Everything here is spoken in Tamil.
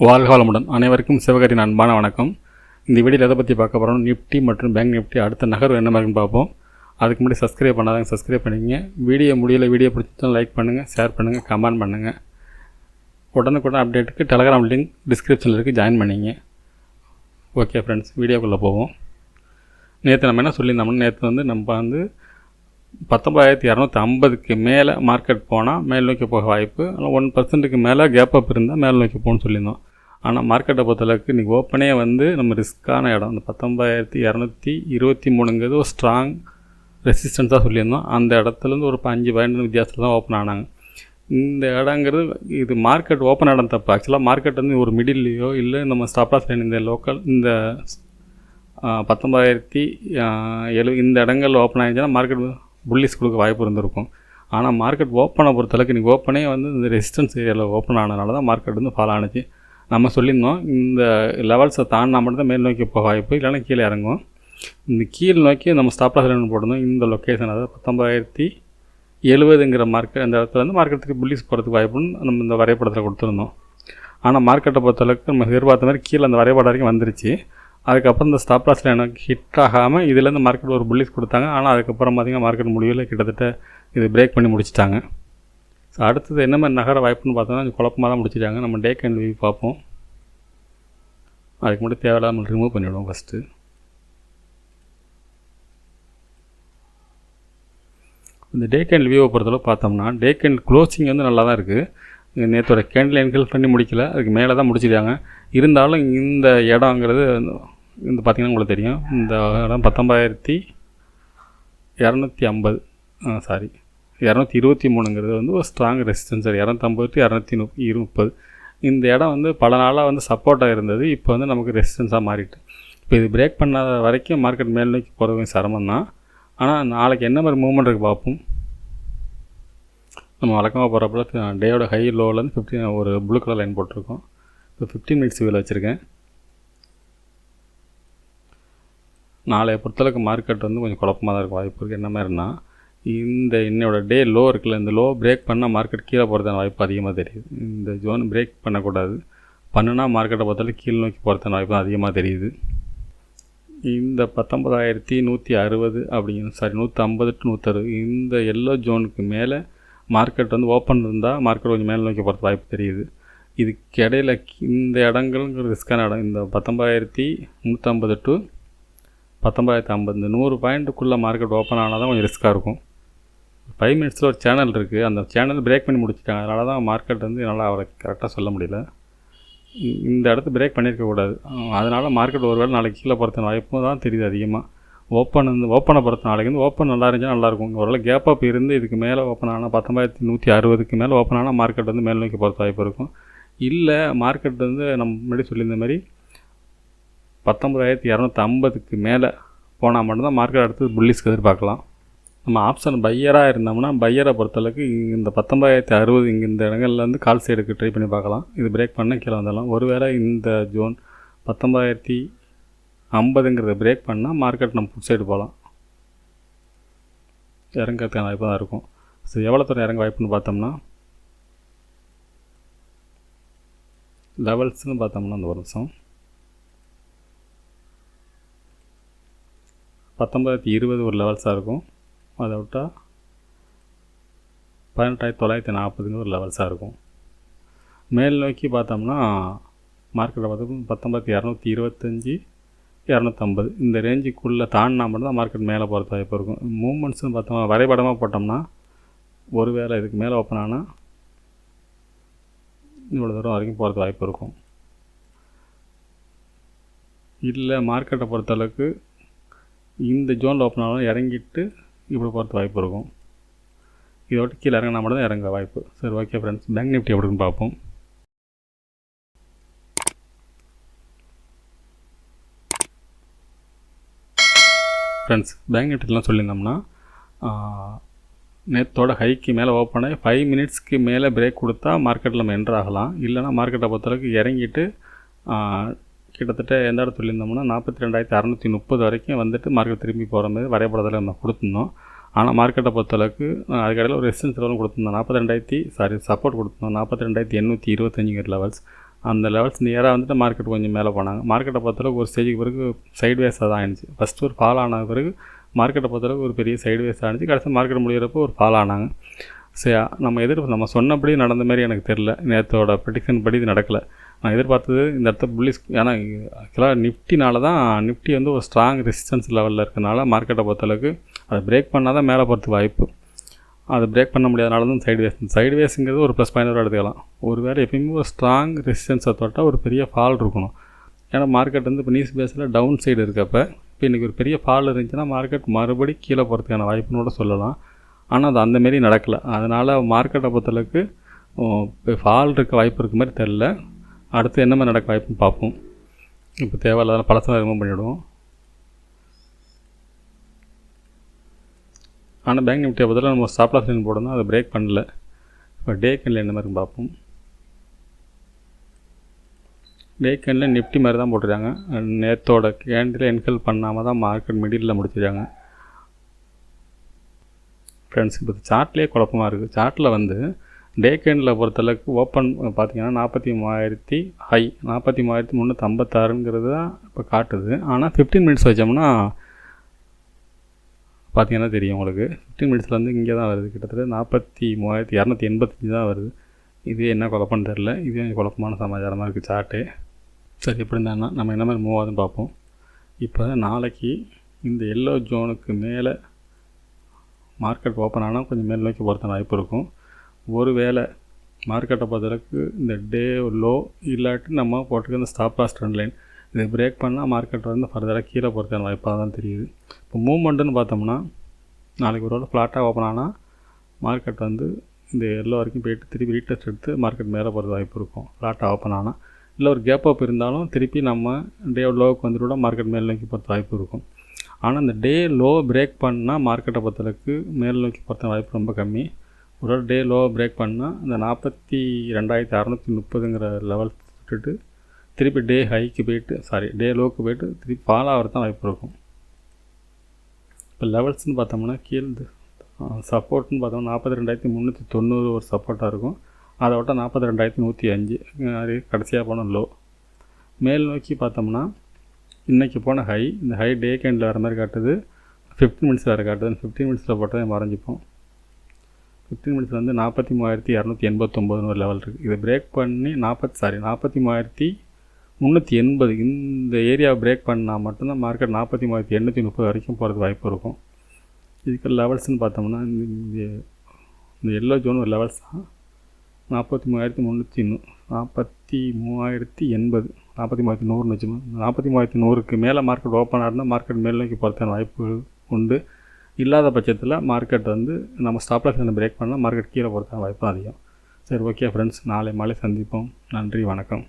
வாழ்க வளமுடன். அனைவருக்கும் சிவகாரியின் அன்பான வணக்கம். இந்த வீடியோவில் எதை பற்றி பார்க்க போகிறோம், நிஃப்டி மற்றும் பேங்க் நிஃப்டி அடுத்த நகர்வு என்ன மாதிரின்னு பார்ப்போம். அதுக்கு முன்னாடி சப்ஸ்கிரைப் பண்ணாதாங்க சப்ஸ்கிரைப் பண்ணிக்கங்க. வீடியோ பிடிச்சா லைக் பண்ணுங்கள், ஷேர் பண்ணுங்கள், கமெண்ட் பண்ணுங்கள். உடனுக்குடன் அப்டேட்டுக்கு டெலகிராம் லிங்க் டிஸ்கிரிப்ஷனில் இருக்குது, ஜாயின் பண்ணிங்க. ஓகே ஃப்ரெண்ட்ஸ், வீடியோக்குள்ளே போவோம். நேற்று நம்ம என்ன சொல்லியிருந்தோம்னா, நேற்று நம்ம 19,250க்கு மேலே மார்க்கெட் போனால் மேல் நோக்கி போக வாய்ப்பு, ஆனால் 1% மேலே கேப் அப் இருந்தால் மேல் நோக்கி போகணும்னு சொல்லியிருந்தோம். ஆனால் மார்க்கெட்டை பொறுத்தளவுக்கு இன்றைக்கி ஓப்பனே நம்ம ரிஸ்க்கான இடம். அந்த 19,223ங்கிறது ஒரு ஸ்ட்ராங் ரெசிஸ்டன்ஸாக சொல்லியிருந்தோம். அந்த இடத்துலேருந்து ஒரு 5 பாயிண்ட் வித்தியாசத்தில் தான் ஓப்பன் ஆனாங்க. இந்த இடங்கிறது இது மார்க்கெட் ஓப்பன் இடம் தப்பு. ஆக்சுவலாக மார்க்கெட் ஒரு மிடில்லையோ இல்லை நம்ம ஸ்டாப்லாஸ் லைன் இந்த லோக்கல் இந்த 19,070 இந்த இடங்கள் ஓப்பன் ஆகிடுச்சுன்னா மார்க்கெட் புல்லிஸ் கொடுக்க வாய்ப்பு இருந்திருக்கும். ஆனால் மார்க்கெட் ஓப்பனை பொறுத்தளவுக்கு இன்றைக்கி ஓப்பனே இந்த ரெசிஸ்டன்ஸ் ஏரியாவில் ஓப்பன் ஆனதுனால தான் மார்க்கெட் ஃபாலோ ஆனிச்சு. நம்ம சொல்லியிருந்தோம் இந்த லெவல்ஸை தாண்டினா மட்டும்தான் மேல் நோக்கி போக வாய்ப்பு, இல்லைன்னா கீழே இறங்கும். இந்த கீழ் நோக்கி நம்ம ஸ்டாப்லாஸ் லைன் போட்டிருந்தோம். இந்த லொக்கேஷன் அதாவது 19,070ங்கிற மார்க்கெட் அந்த இடத்துல மார்க்கெட்டுக்கு புல்லிஸ் போகிறதுக்கு வாய்ப்புன்னு நம்ம இந்த வரைபடத்தில் கொடுத்துருந்தோம். ஆனால் மார்க்கெட்டை பொறுத்தளவுக்கு நம்ம எதிர்பார்த்த மாதிரி கீழே அந்த வரைபடம் வரைக்கும் வந்துருச்சு. அதுக்கப்புறம் இந்த ஸ்டாப்லாஸ் லைனுக்கு ஹிட் ஆகாமல் இதுலேருந்து மார்க்கெட் ஒரு புல்லிஸ் கொடுத்தாங்க. ஆனால் அதுக்கப்புறம் பார்த்திங்கன்னா மார்க்கெட் முடிவில் கிட்டத்தட்ட இது பிரேக் பண்ணி முடிச்சிட்டாங்க. ஸோ அடுத்தது என்ன மாதிரி நகர வாய்ப்புன்னு பார்த்தோன்னா கொஞ்சம் குழப்பமாக தான் முடிச்சிட்டாங்க. நம்ம டே கேண்டில் வியூ பார்ப்போம். அதுக்கு மட்டும் தேவையில்லாமல் ரிமூவ் பண்ணிவிடுவோம். ஃபஸ்ட்டு இந்த டே கேண்டில் வியூவை பொறுத்தளவு பார்த்தோம்னா டே கேண்டில் க்ளோசிங் நல்லா தான் இருக்குது. நேற்றோட கேண்டில் என்கல் பண்ணி முடிக்கல, அதுக்கு மேலே தான் முடிச்சிட்டாங்க. இருந்தாலும் இந்த இடங்கிறது இந்த பார்த்திங்கன்னா உங்களுக்கு தெரியும். இந்த இடம் 19,250 223ங்கிறது ஒரு ஸ்ட்ராங் ரெசிஸ்டன்ஸ். 250 to 230 இந்த இடம் பல நாளாக சப்போர்ட்டாக இருந்தது. இப்போ நமக்கு ரெசிஸ்டன்ஸாக மாறிட்டு இப்போ இது பிரேக் பண்ணாத வரைக்கும் மார்க்கெட் மேல் நோக்கி போகிறது சிரமம் தான். ஆனால் நாளைக்கு என்ன மாதிரி மூவ்மெண்ட் இருக்குது பார்ப்போம். நம்ம வழக்கமாக போகிறப்பல டேயோட ஹை லோவிலேருந்து 15 ஒரு ப்ளூ கலர் லைன் போட்டிருக்கோம். இப்போ 15 மினிட்ஸ் வியூவில் வச்சுருக்கேன். நாளைய பொறுத்தளவுக்கு மார்க்கெட் கொஞ்சம் குழப்பமாக தான் இருக்கும் வாய்ப்பு இருக்குது. என்ன மாதிரினா இந்த என்னோட டே லோ இருக்குல்ல, இந்த லோ பிரேக் பண்ணால் மார்க்கெட் கீழே போகிறதான வாய்ப்பு அதிகமாக தெரியுது. இந்த ஜோன் பிரேக் பண்ணக்கூடாது, பண்ணுனா மார்க்கெட்டை பொறுத்தளவுக்கு கீழ் நோக்கி போகிறதான வாய்ப்பு தான் அதிகமாக தெரியுது. இந்த 19,160 அப்படிங்கிற 150 to 160 இந்த எல்லோ ஜோனுக்கு மேலே மார்க்கெட் ஓப்பன் இருந்தால் மார்க்கெட் கொஞ்சம் மேல் நோக்கி போகிறது வாய்ப்பு தெரியுது. இதுக்கு இடையில் இந்த இடங்கள்ங்கிற ரிஸ்க்கான இடம். இந்த 19,150 to 19,050 இந்த 100 பாயிண்ட்டுக்குள்ளே மார்க்கெட் ஓப்பன் ஆனால் தான் கொஞ்சம் ரிஸ்க்காக இருக்கும். 5 மினிட்ஸில் ஒரு சேனல் இருக்குது, அந்த சேனல் பிரேக் பண்ணி முடிச்சிட்டாங்க. அதனால தான் மார்க்கெட் என்னால் அவரை கரெக்டாக சொல்ல முடியல. இந்த இடத்த பிரேக் பண்ணியிருக்கக்கூடாது. அதனால் மார்க்கெட் ஒரு வேளை நாளைக்கு கீழே போகிறதுன வாய்ப்பு தான் தெரியுது அதிகமாக. ஓப்பனை பொறுத்த நாளைக்கு ஓப்பன் நல்லா இருந்துச்சுன்னா நல்லாயிருக்கும். ஒரு கேப் அப் இருந்து இதுக்கு மேலே ஓப்பன் ஆனால் 19,160க்கு மேலே ஓப்பன் ஆனால் மார்க்கெட் மேல் நோக்கி போகிறது வாய்ப்பு இருக்கும். இல்லை மார்க்கெட் நம்ம முன்னாடி சொல்லியிருந்த மாதிரி 19,250க்கு மேலே போனால் மட்டும்தான் மார்க்கெட் அடுத்து புல்லிஸ்க்கு எதிர்பார்க்கலாம். நம்ம ஆப்ஷன் பையராக இருந்தோம்னா பையரை பொறுத்தளவுக்கு இந்த 19,060 இங்கே இந்த இடங்கள்லேருந்து கால் சைடுக்கு ட்ரை பண்ணி பார்க்கலாம். இது பிரேக் பண்ண கீழே வந்துடலாம். ஒருவேளை இந்த ஜோன் 19,050ங்கிறத பிரேக் பண்ணால் மார்க்கெட் நம்ம புட் சைடு போகலாம், இறங்கிறதுக்கான வாய்ப்பு தான் இருக்கும். ஸோ எவ்வளோ தூரம் இறங்க வாய்ப்புன்னு பார்த்தோம்னா லெவல்ஸ்னு பார்த்தோம்னா அந்த ஒரு நிமிஷம் 19,020 ஒரு லெவல்ஸாக இருக்கும். அதை விட்டால் 18,940 ஒரு லெவல்ஸாக இருக்கும். மேல் நோக்கி பார்த்தோம்னா மார்க்கெட்டை பார்த்தோம்னா 19,225 250 இந்த ரேஞ்சுக்குள்ளே தாண்டினா மட்டும்தான் மார்க்கெட் மேலே போகிறது வாய்ப்பு இருக்கும். மூமெண்ட்ஸ்னு பார்த்தோம்னா வரைபடமாக போட்டோம்னா ஒரு வேளை இதுக்கு மேலே ஓப்பன் ஆனால் இவ்வளோ தூரம் வரைக்கும் போகிறது வாய்ப்பு இருக்கும். இல்லை மார்க்கெட்டை பொறுத்தளவுக்கு இந்த ஜோனில் ஓப்பன் ஆனாலும் இறங்கிட்டு இப்படி போகிறது வாய்ப்பு இருக்கும். இதோட கீழே இறங்கினா மட்டும் தான் இறங்க வாய்ப்பு. சரி, ஓகே ஃப்ரெண்ட்ஸ், பேங்க் நிஃப்டி எப்படின்னு பார்ப்போம். ஃப்ரெண்ட்ஸ், பேங்க் நிஃப்டிலாம் சொல்லியிருந்தோம்னா நேற்றோட ஹைக்கு மேலே ஓப்பன் ஆகி 5 மினிட்ஸ்க்கு மேலே பிரேக் கொடுத்தா மார்க்கெட்டில் நம்ம என்ட்ரு ஆகலாம். இல்லைனா மார்க்கெட்டை பொறுத்தளவுக்கு இறங்கிட்டு கிட்டத்தட்ட எந்த இடத்துல சொல்லியிருந்தோம்னா 42,630 வரைக்கும் மார்க்கெட் திரும்பி போகிற மாதிரி வரைபடத்தில் நம்ம கொடுத்துருந்தோம். ஆனால் மார்க்கெட்டை பொறுத்தளவுக்கு அதுக்கடையில் ஒரு ரெசிஸ்டன்ஸ் லெவலும் கொடுத்துருந்தோம். சப்போர்ட் கொடுத்துருந்தோம் 42,825 லெவல்ஸ். அந்த லெவல்ஸ் நியராக வந்துட்டு மார்க்கெட் கொஞ்சம் மேலே போனாங்க. மார்க்கெட்டை பொறுத்தளவுக்கு ஒரு ஸ்டேஜுக்கு பிறகு சைட்வேஸாக தான் ஆயிடுச்சு. ஃபஸ்ட்டு ஒரு ஃபால் ஆன பிறகு மார்க்கெட்டை பொறுத்தளவுக்கு ஒரு பெரிய சைட்வேஸ் ஆனிச்சு. கடைசி மார்க்கெட் முடிகிறப்போ ஒரு ஃபால் ஆனாங்க. சரி, நம்ம சொன்னபடி நடந்த மாதிரி எனக்கு தெரில. நேற்றோட ப்ரெடிக்ஷன் படி இது நடக்கலை. நான் எதிர்பார்த்தது இந்த இடத்த புல்லிஸ். ஏன்னா ஆக்சுவலாக நிஃப்டினால தான் நிஃப்டி வந்து ஒரு ஸ்ட்ராங் ரெசிஸ்டன்ஸ் லெவலில் இருக்கனால மார்க்கெட்டை பொறுத்தளவுக்கு அதை பிரேக் பண்ணால் தான் மேலே போகிறதுக்கு வாய்ப்பு. அதை பிரேக் பண்ண முடியாதனால தான் சைடுவேஸுங்கிறது ஒரு ப்ளஸ் பாயிண்டோட எடுத்துக்கலாம். ஒரு வேளை எப்பயுமே ஒரு ஸ்ட்ராங் ரெசிஸ்டன்ஸை தொட்டால் ஒரு பெரிய ஃபால் இருக்கணும். ஏன்னா மார்க்கெட் வந்து இப்போ நியூஸ் பேஸில் டவுன் சைடு இருக்கப்போ இப்போ இன்றைக்கி ஒரு பெரிய ஃபால் இருந்துச்சுன்னா மார்க்கெட் மறுபடி கீழே போகிறதுக்கான வாய்ப்புன்னு கூட சொல்லலாம். ஆனால் அது அந்தமாரி நடக்கலை. அதனால் மார்க்கெட்டை பொறுத்தளவுக்கு இப்போ ஃபால் இருக்க வாய்ப்பு இருக்க மாதிரி தெரில. அடுத்து என்ன மாதிரி நடக்க வாய்ப்புன்னு பார்ப்போம். இப்போ தேவையில்லாத பழசெல்லாம் ரிமூவ் பண்ணிவிடுவோம். ஆனால் பேங்க் நிஃப்டியை பதில் நம்ம ஸ்டாப் லாஸ் லைன் போடணும், அதை பிரேக் பண்ணல. இப்போ டே கேண்டில் என்ன மாதிரி பார்ப்போம். டே கேண்டில் நிஃப்டி மாதிரி தான் போட்டுருக்காங்க. நேற்றோட கேண்டில் என்கல் பண்ணாமல் தான் மார்க்கெட் மிடில் முடிச்சிருக்காங்க. ஃப்ரெண்ட்ஸ், இப்போ சார்ட்லேயே குழப்பமாக இருக்குது. சார்ட்டில் வந்து டே கேண்டில் பொறுத்தளவுக்கு ஓப்பன் பார்த்திங்கன்னா 43,000 ஹை 43,356ங்கிறது தான் இப்போ காட்டுது. ஆனால் 15 மினிட்ஸ் வச்சோம்னா பார்த்தீங்கன்னா தெரியும் உங்களுக்கு. 15 மினிட்ஸில் வந்து இங்கே தான் வருது. கிட்டத்தட்ட 43,285 தான் வருது. இது என்ன குழப்பம்னு தெரில. இது கொஞ்சம் குழப்பமான சமாச்சாரமாக இருக்குது சார்ட்டு. சரி, எப்படி இருந்தாங்கன்னா நம்ம என்ன மாதிரி மூவ் ஆகுதுன்னு பார்ப்போம். இப்போ நாளைக்கு இந்த எல்லோ ஜோனுக்கு மேலே மார்க்கெட் ஓப்பன் ஆனால் கொஞ்சம் மேல் நோக்கி போகிறதுக்கு வாய்ப்பு இருக்கும். ஒரு வேளை மார்க்கெட்டை பொறுத்தளவுக்கு இந்த டே லோ இல்லாட்டி நம்ம போட்டுக்க இந்த ஸ்டாப் லாஸ் ட்ரெண்ட் லைன் இதை பிரேக் பண்ணால் மார்க்கெட் வந்து ஃபர்தராக கீழே போகிறதுக்கான வாய்ப்பாக தான் தெரியுது. இப்போ மூவ்மெண்ட்டுன்னு பார்த்தோம்னா நாளைக்கு ஒரு வேளை ஃப்ளாட்டாக ஓப்பன் ஆனால் மார்க்கெட் வந்து இந்த எல்லோ வரைக்கும் போய்ட்டு திருப்பி ரீடெஸ்ட் எடுத்து மார்க்கெட் மேலே போகிறது வாய்ப்பு இருக்கும். ஃப்ளாட்டாக ஓப்பன் ஆனால் இல்லை ஒரு கேப் அப் இருந்தாலும் திருப்பி நம்ம டே லோவுக்கு வந்துட்டு கூட மார்க்கெட் மேல் நோக்கி போகிறது வாய்ப்பு இருக்கும். ஆனால் இந்த டே லோ பிரேக் பண்ணால் மார்க்கெட்டை பொறுத்தளவுக்கு மேல் நோக்கி போகிறது வாய்ப்பு ரொம்ப கம்மி. ஒரு டே லோ பிரேக் பண்ணால் இந்த 42,630ங்கிற லெவல் விட்டுட்டு திருப்பி டே ஹைக்கு போய்ட்டு டே லோவுக்கு போய்ட்டு திருப்பி ஃபால் ஆகிறது தான் வாய்ப்பு இருக்கும். இப்போ லெவல்ஸ்னு பார்த்தோம்னா கீழே சப்போர்ட்னு பார்த்தோம்னா 42,390 ஒரு சப்போர்ட்டாக இருக்கும். அதை விட்ட 42,105 அது கடைசியாக போன லோ. மேல் நோக்கி பார்த்தோம்னா இன்றைக்கி போன ஹை, இந்த ஹை டே கேண்டில் வர மாதிரி காட்டுது. 15 மினிட்ஸ் வேறு காட்டுது. 15 மினிட்ஸில் போட்டதை மறைஞ்சிப்போம். 15 மினிட்ஸில் வந்து 43,289 ஒரு லெவல் இருக்குது. இதை பிரேக் பண்ணி 43,380 இந்த ஏரியாவை பிரேக் பண்ணால் மட்டும்தான் மார்க்கெட் 43,830 வரைக்கும் போகிறது வாய்ப்பு இருக்கும். இதுக்கு லெவல்ஸ்னு பார்த்தோம்னா இந்த எல்லோ ஜோன் ஒரு லெவல்ஸ் தான். 43,380 43,100 வச்சுமா 43,100க்கு மேலே மார்க்கெட் ஓப்பன் ஆகிருந்தால் மார்க்கெட் மேல் நோக்கி போகிறதுக்கான வாய்ப்பு உண்டு. இல்லாத பட்சத்தில் மார்க்கெட் வந்து நம்ம ஸ்டாப் லாஸ் லைனை பிரேக் பண்ணால் மார்க்கெட் கீழே போகிறதுக்கான வாய்ப்பு அதிகம். சரி, ஓகே ஃப்ரெண்ட்ஸ், நாளை மாலை சந்திப்போம். நன்றி, வணக்கம்.